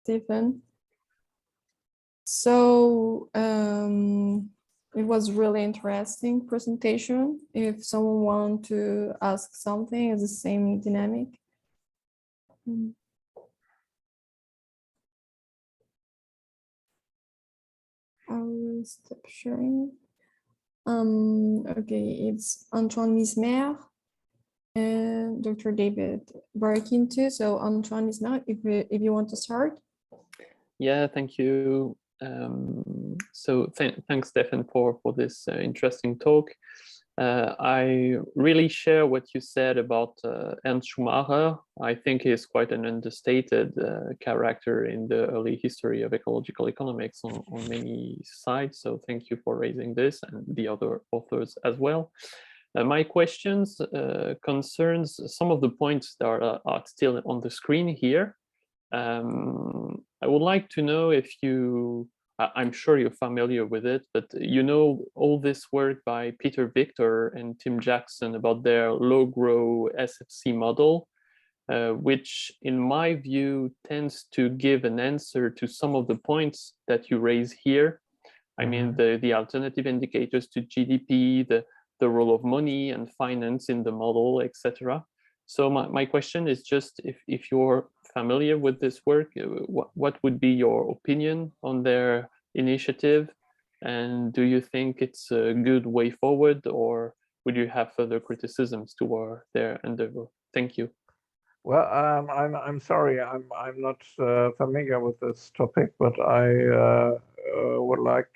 Stefan. So it was really interesting presentation. If someone wants to ask something, it's the same dynamic. I will stop sharing. Okay, it's Antoine Mismer and Dr. David Barkin too. So Antoine Mismer, if you want to start. Yeah, thank you. So thanks, Stefan, for this interesting talk. I really share what you said about Ernst Schumacher. I think he's quite an understated character in the early history of ecological economics on many sides. So thank you for raising this, and the other authors as well. My questions concerns some of the points that are still on the screen here. I would like to know if you, I'm sure you're familiar with it, but you know all this work by Peter Victor and Tim Jackson about their low-grow SFC model, which in my view tends to give an answer to some of the points that you raise here. I mean, the alternative indicators to GDP, the role of money and finance in the model, etc. So my question is just if you're familiar with this work, what would be your opinion on their initiative? And do you think it's a good way forward, or would you have further criticisms toward their endeavor? Thank you. Well, I'm sorry, I'm not familiar with this topic, but I would like,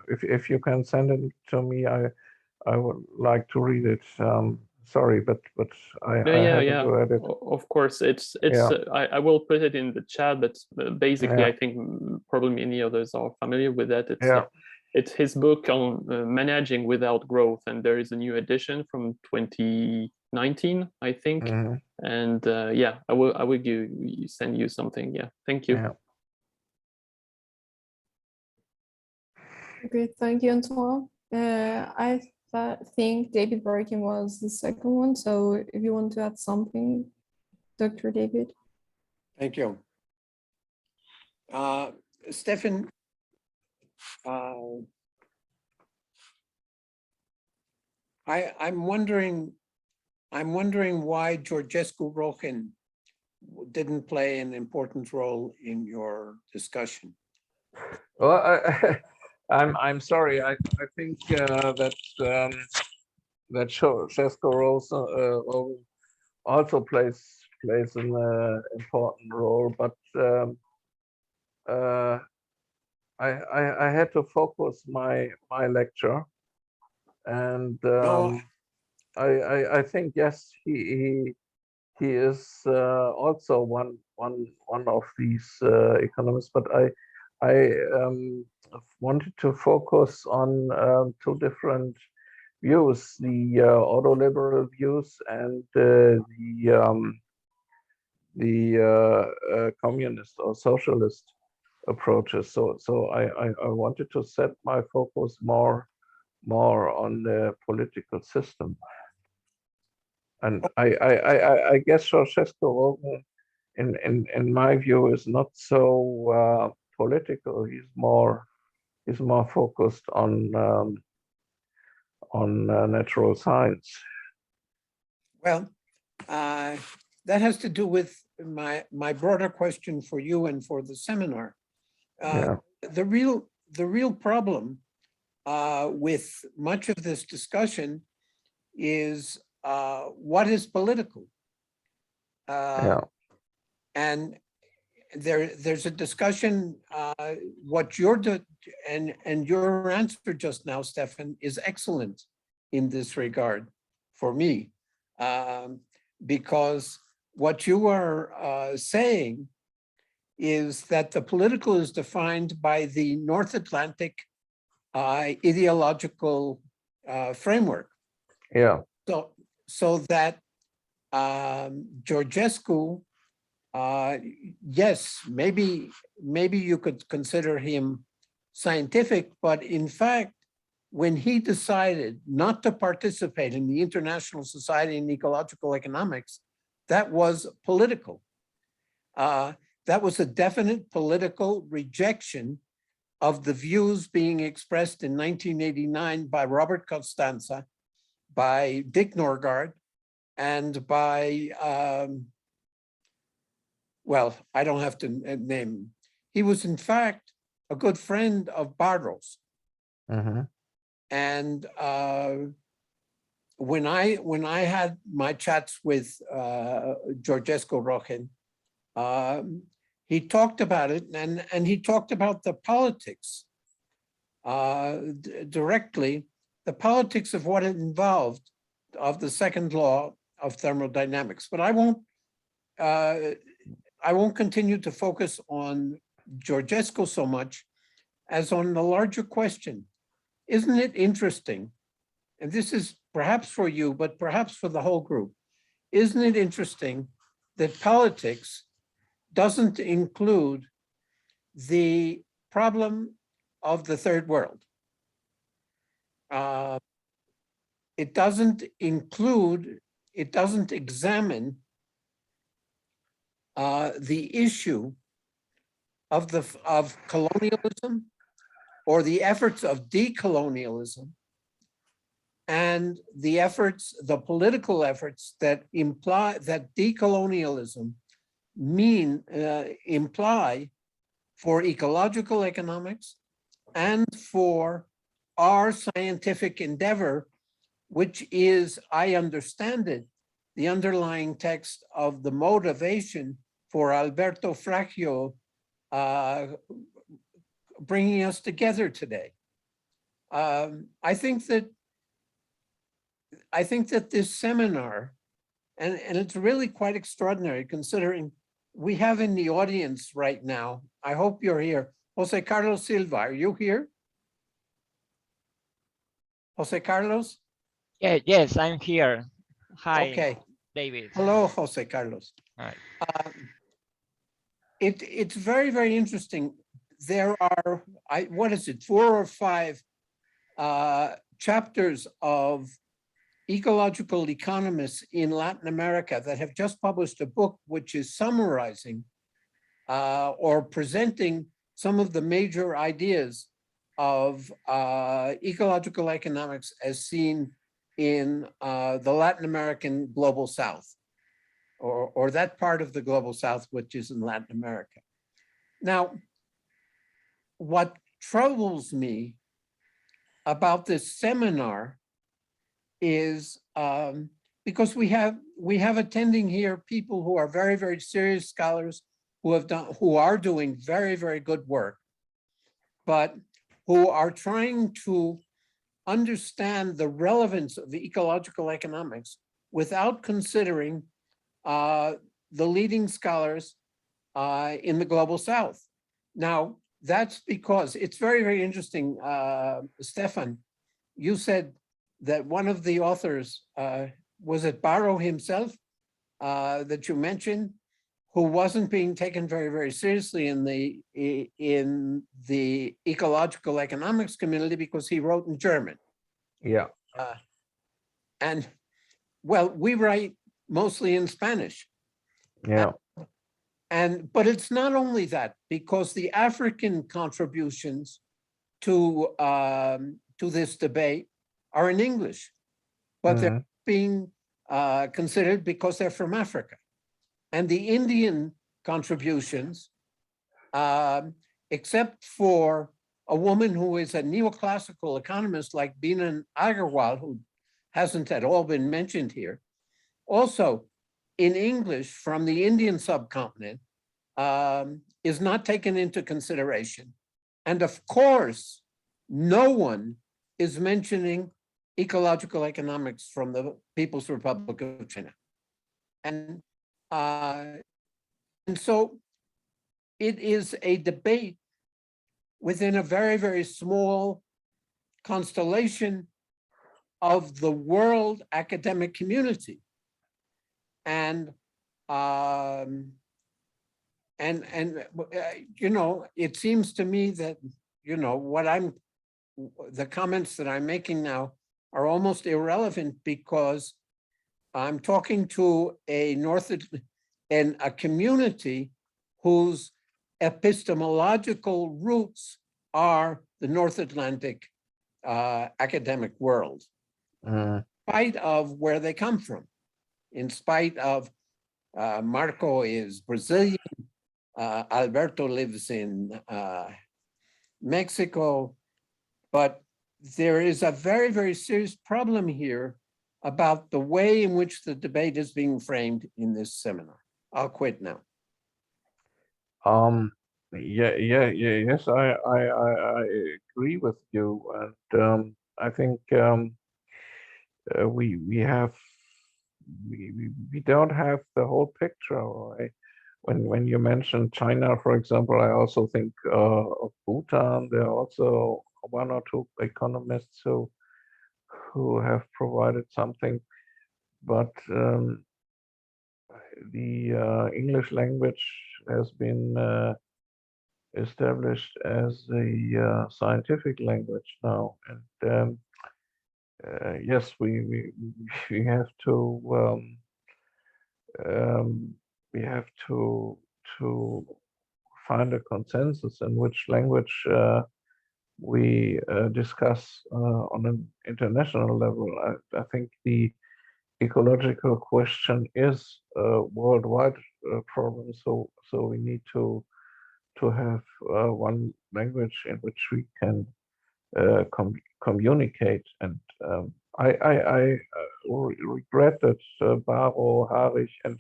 if you can send it to me, I would like to read it. Sorry, but I haven't read it. Of course, it's I will put it in the chat, but basically I think probably many others are familiar with that. It's his book on managing without growth, and there is a new edition from 2019, I think. And yeah, I will send you something. Yeah, thank you. Okay, thank you, Antoine. I think David Barkin was the second one. So if you want to add something, Dr. David. Thank you. Stefan, I'm wondering why Georgescu Rochen didn't play an important role in your discussion. Well, I'm sorry. I think that Georgescu Rochen also plays an important role, but I had to focus my lecture, and I think yes, he is also one of these economists, but I wanted to focus on two different views: the ordoliberal views and the communist or socialist approaches. So I wanted to set my focus more on the political system. And I guess Georgescu Rochen, in my view, is not so political. He's more focused on natural science. Well, that has to do with my broader question for you and for the seminar. The real problem with much of this discussion is what is political, and there's a discussion. What you're and your answer just now, Stefan, is excellent in this regard for me, because what you are saying is that the political is defined by the North Atlantic ideological framework. So that Georgescu, yes, maybe you could consider him scientific, but in fact, when he decided not to participate in the International Society in Ecological Economics, that was political. that was a definite political rejection of the views being expressed in 1989 by Robert Costanza, by Dick Norgard, and by, well, I don't have to name him. He was in fact a good friend of Barros. Mm-hmm. And when I had my chats with Georgescu Rojen, he talked about it, and he talked about the politics directly, the politics of what it involved, of the second law of thermodynamics. But I won't continue to focus on Georgescu so much as on the larger question. Isn't it interesting? And this is perhaps for you, but perhaps for the whole group. Isn't it interesting that politics doesn't include the problem of the third world? It doesn't include, it doesn't examine the issue of colonialism or the efforts of decolonialism and the efforts, the political efforts that imply that decolonialism imply for ecological economics and for our scientific endeavor, which is, I understand it, the underlying text of the motivation for Alberto Fracchio bringing us together today. I think that this seminar, and it's really quite extraordinary considering we have in the audience right now, I hope you're here, Jose Carlos Silva, are you here? Jose Carlos? Yeah, yes, I'm here. Hi, Okay. David. Hello, Jose Carlos. Hi. It's very, very interesting. There are, what is it, 4 or 5 chapters of ecological economists in Latin America that have just published a book which is summarizing or presenting some of the major ideas of ecological economics as seen in the Latin American global South, or that part of the global South which is in Latin America. Now, what troubles me about this seminar is because we have attending here people who are very, very serious scholars who are doing very, very good work, but who are trying to understand the relevance of the ecological economics without considering the leading scholars in the global South. Now, that's because it's very, very interesting, Stefan, you said that one of the authors, was it Barros himself that you mentioned, who wasn't being taken very, very seriously in the ecological economics community because he wrote in German. Yeah. And well, we write mostly in Spanish. Yeah. But it's not only that, because the African contributions to this debate are in English, but they're being considered because they're from Africa. And the Indian contributions, except for a woman who is a neoclassical economist like Binan Agarwal, who hasn't at all been mentioned here, also in English from the Indian subcontinent, is not taken into consideration. And of course, no one is mentioning ecological economics from the People's Republic of China. And so it is a debate within a very, very small constellation of the world academic community. And you know, it seems to me that, you know, the comments that I'm making now are almost irrelevant because I'm talking to a community whose epistemological roots are the North Atlantic academic world, in spite of where they come from, in spite of Marco is Brazilian, Alberto lives in Mexico, but there is a very, very serious problem here about the way in which the debate is being framed in this seminar. I'll quit now. Yes, I agree with you, and I think we don't have the whole picture. Right? When you mention China, for example, I also think of Bhutan. There are also one or two economists who have provided something, but the English language has been established as a scientific language now, and yes, we have to we have to find a consensus in which language we discuss on an international level. I think the ecological question is a worldwide problem, so we need to have one language in which we can communicate. And I regret that Baro, Harich, and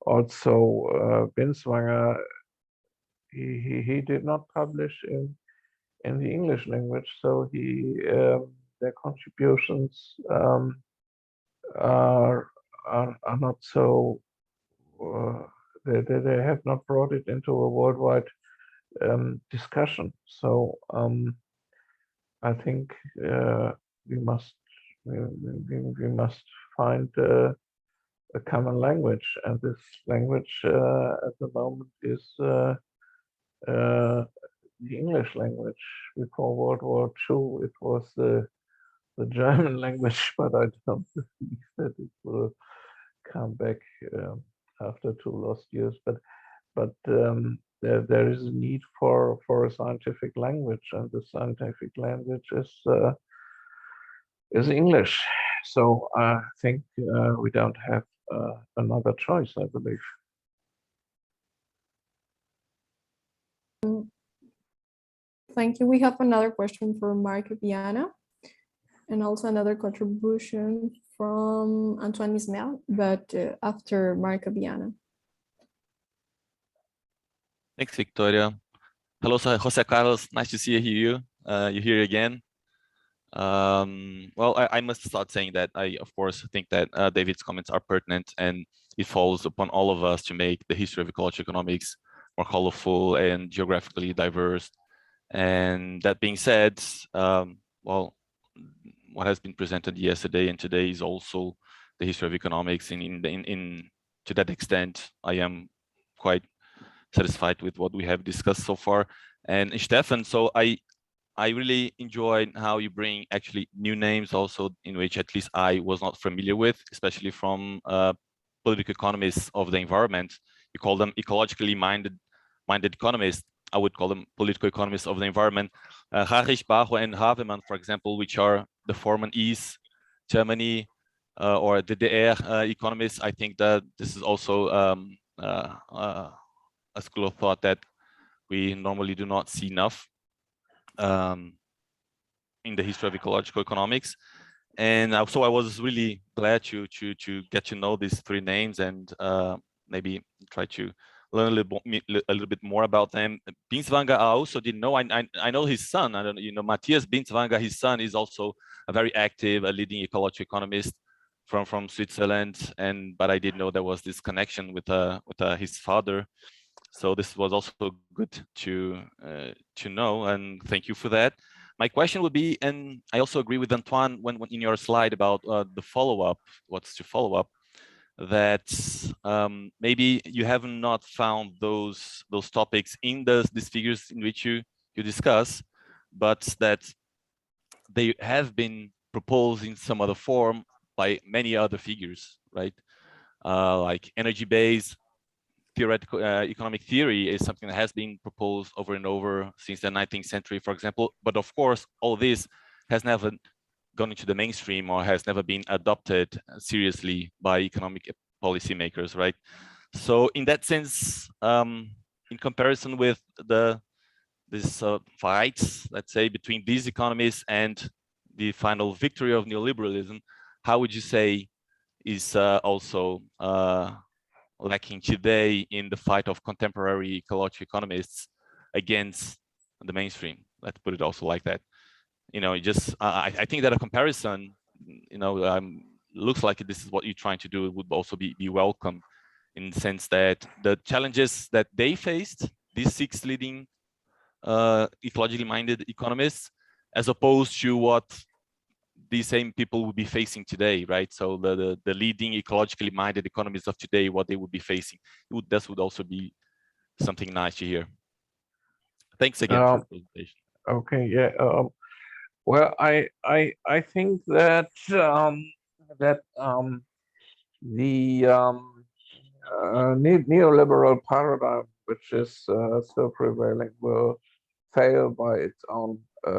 also Binswanger, he did not publish in the English language, so their contributions are not so they have not brought it into a worldwide discussion. So I think we must find a common language, and this language at the moment is the English language. Before World War II, it was the German language, but I don't believe that it will come back after 2 lost years. But there is a need for a scientific language, and the scientific language is English. So I think we don't have another choice, I believe. Thank you. We have another question for Marco Viana, and also another contribution from Antoine Ismail, but after Marco Viana. Thanks, Victoria. Hello, Jose Carlos. Nice to see you. You're here again. Well, I must start saying that I, of course, think that David's comments are pertinent, and it falls upon all of us to make the history of ecological economics more colorful and geographically diverse. And that being said, well, what has been presented yesterday and today is also the history of economics. To that extent, I am quite satisfied with what we have discussed so far. And Stefan, so I really enjoyed how you bring actually new names also, in which at least I was not familiar with, especially from political economists of the environment. You call them ecologically minded economists. I would call them political economists of the environment. Harich, Bajo, and Havemann, for example, which are the former East Germany or DDR economists. I think that this is also a school of thought that we normally do not see enough in the history of ecological economics. And so I was really glad to get to know these 3 names and maybe try to learn a little bit more about them. Binswanger, I also didn't know. I know his son. I don't know, you know, Matthias Binswanger. His son is also a very active, a leading ecological economist from Switzerland. But I didn't know there was this connection with his father. So this was also good to know, and thank you for that. My question would be, and I also agree with Antoine when in your slide about the follow-up, what's to follow up, that maybe you have not found those topics in these figures in which you discuss, but that they have been proposed in some other form by many other figures, right? Like energy base, theoretical economic theory is something that has been proposed over and over since the 19th century, for example. But of course, all this has never gone into the mainstream or has never been adopted seriously by economic policymakers, right? So in that sense, in comparison with this fights, let's say, between these economies and the final victory of neoliberalism, how would you say is also lacking today in the fight of contemporary ecological economists against the mainstream? Let's put it also like that. You know, just I think that a comparison, you know, looks like this is what you're trying to do, would also be welcome, in the sense that the challenges that they faced, these 6 leading ecologically minded economists, as opposed to what these same people would be facing today, right? So the leading ecologically minded economists of today, what they would be facing, that would also be something nice to hear. Thanks again for the presentation. Okay, yeah. Well, I think that the neoliberal paradigm, which is still prevailing, will fail by its own